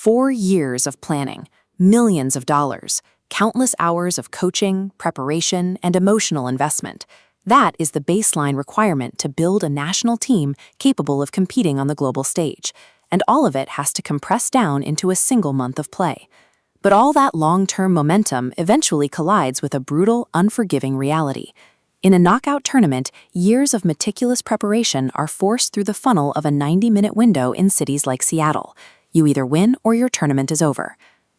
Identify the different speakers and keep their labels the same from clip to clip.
Speaker 1: 4 years of planning, millions of dollars, countless hours of coaching, preparation, and emotional investment. That is the baseline requirement to build a national team capable of competing on the global stage, and all of it has to compress down into a single month of play. But all that long-term momentum eventually collides with a brutal, unforgiving reality. In a knockout tournament, years of meticulous preparation are forced through the funnel of a 90-minute window in cities like Seattle. You either win or your tournament is over.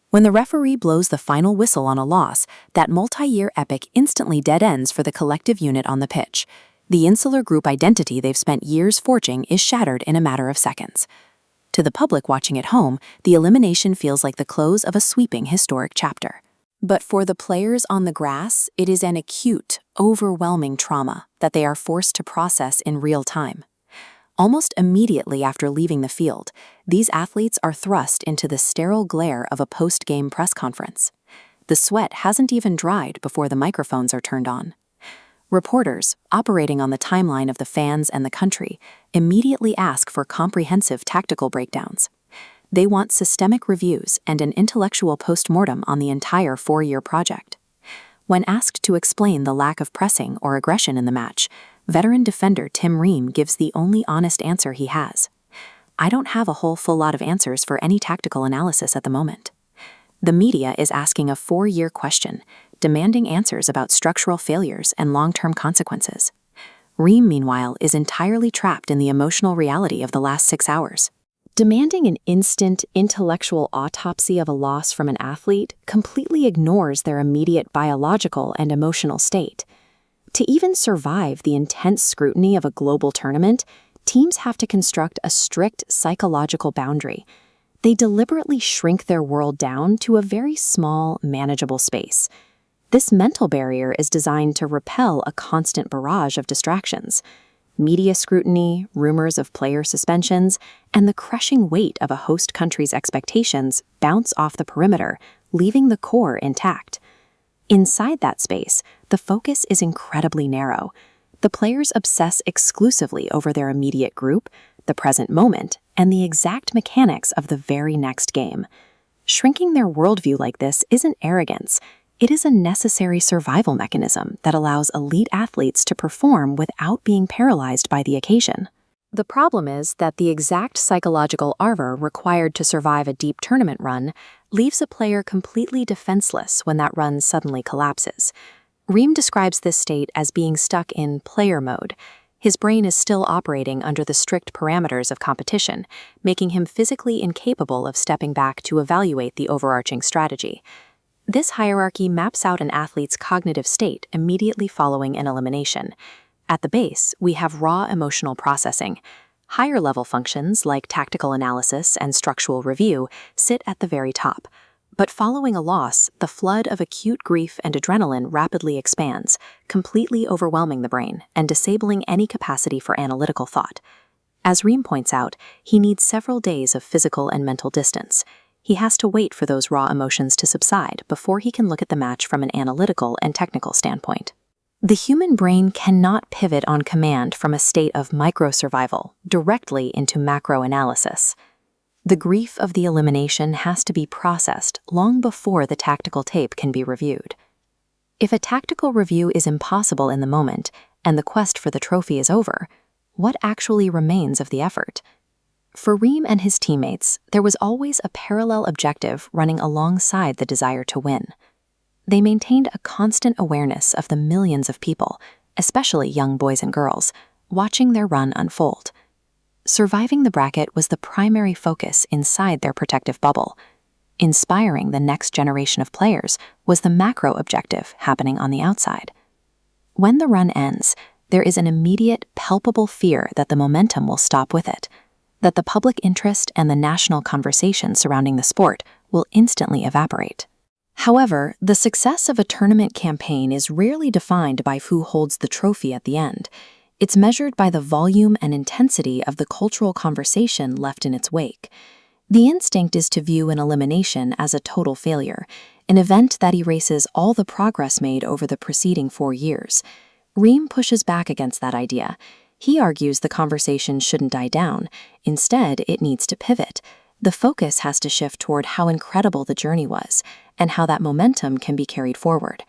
Speaker 1: When the referee blows the final whistle on a loss, that multi-year epic instantly dead ends for the collective unit on the pitch. The insular group identity they've spent years forging is shattered in a matter of seconds. To the public watching at home, the elimination feels like the close of a sweeping historic chapter. But for the players on the grass, it is an acute, overwhelming trauma that they are forced to process in real time. Almost immediately after leaving the field, these athletes are thrust into the sterile glare of a post-game press conference. The sweat hasn't even dried before the microphones are turned on. Reporters, operating on the timeline of the fans and the country, immediately ask for comprehensive tactical breakdowns. They want systemic reviews and an intellectual postmortem on the entire 4-year project. When asked to explain the lack of pressing or aggression in the match, veteran defender Tim Ream gives the only honest answer he has. "I don't have a full lot of answers for any tactical analysis at the moment." The media is asking a 4-year question, demanding answers about structural failures and long-term consequences. Ream, meanwhile, is entirely trapped in the emotional reality of the last 6 hours. Demanding an instant, intellectual autopsy of a loss from an athlete completely ignores their immediate biological and emotional state. To even survive the intense scrutiny of a global tournament, teams have to construct a strict psychological boundary. They deliberately shrink their world down to a very small, manageable space. This mental barrier is designed to repel a constant barrage of distractions. Media scrutiny, rumors of player suspensions, and the crushing weight of a host country's expectations bounce off the perimeter, leaving the core intact. Inside that space, the focus is incredibly narrow. The players obsess exclusively over their immediate group, the present moment, and the exact mechanics of the very next game. Shrinking their worldview like this isn't arrogance. It is a necessary survival mechanism that allows elite athletes to perform without being paralyzed by the occasion. The problem is that the exact psychological armor required to survive a deep tournament run leaves a player completely defenseless when that run suddenly collapses. Ream describes this state as being stuck in player mode. His brain is still operating under the strict parameters of competition, making him physically incapable of stepping back to evaluate the overarching strategy. This hierarchy maps out an athlete's cognitive state immediately following an elimination. At the base, we have raw emotional processing. Higher-level functions like tactical analysis and structural review sit at the very top. But following a loss, the flood of acute grief and adrenaline rapidly expands, completely overwhelming the brain and disabling any capacity for analytical thought. As Ream points out, he needs several days of physical and mental distance. He has to wait for those raw emotions to subside before he can look at the match from an analytical and technical standpoint. The human brain cannot pivot on command from a state of micro-survival directly into macro-analysis. The grief of the elimination has to be processed long before the tactical tape can be reviewed. If a tactical review is impossible in the moment and the quest for the trophy is over, what actually remains of the effort? For Ream and his teammates, there was always a parallel objective running alongside the desire to win. They maintained a constant awareness of the millions of people, especially young boys and girls, watching their run unfold. Surviving the bracket was the primary focus inside their protective bubble. Inspiring the next generation of players was the macro objective happening on the outside. When the run ends, there is an immediate, palpable fear that the momentum will stop with it, that the public interest and the national conversation surrounding the sport will instantly evaporate. However, the success of a tournament campaign is rarely defined by who holds the trophy at the end. It's measured by the volume and intensity of the cultural conversation left in its wake. The instinct is to view an elimination as a total failure, an event that erases all the progress made over the preceding 4 years. Ream pushes back against that idea. He argues the conversation shouldn't die down. Instead, it needs to pivot. The focus has to shift toward how incredible the journey was and how that momentum can be carried forward.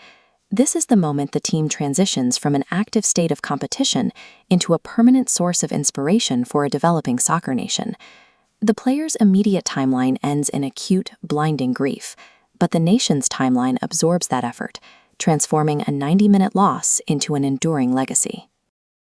Speaker 1: This is the moment the team transitions from an active state of competition into a permanent source of inspiration for a developing soccer nation. The player's immediate timeline ends in acute, blinding grief, but the nation's timeline absorbs that effort, transforming a 90-minute loss into an enduring legacy.